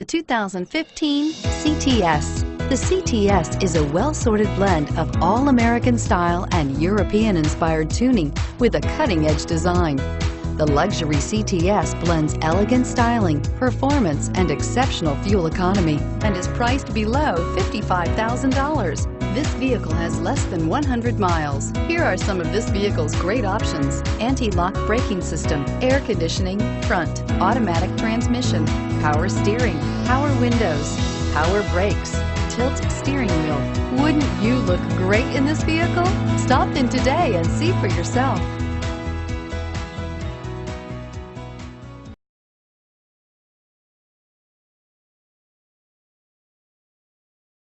2015 CTS. The CTS is a well-sorted blend of all-American style and European-inspired tuning with a cutting-edge design. The luxury CTS blends elegant styling, performance, and exceptional fuel economy and is priced below $55,000. This vehicle has less than 100 miles. Here are some of this vehicle's great options: anti-lock braking system, air conditioning, front, automatic transmission, power steering, power windows, power brakes, tilt steering wheel. Wouldn't you look great in this vehicle? Stop in today and see for yourself.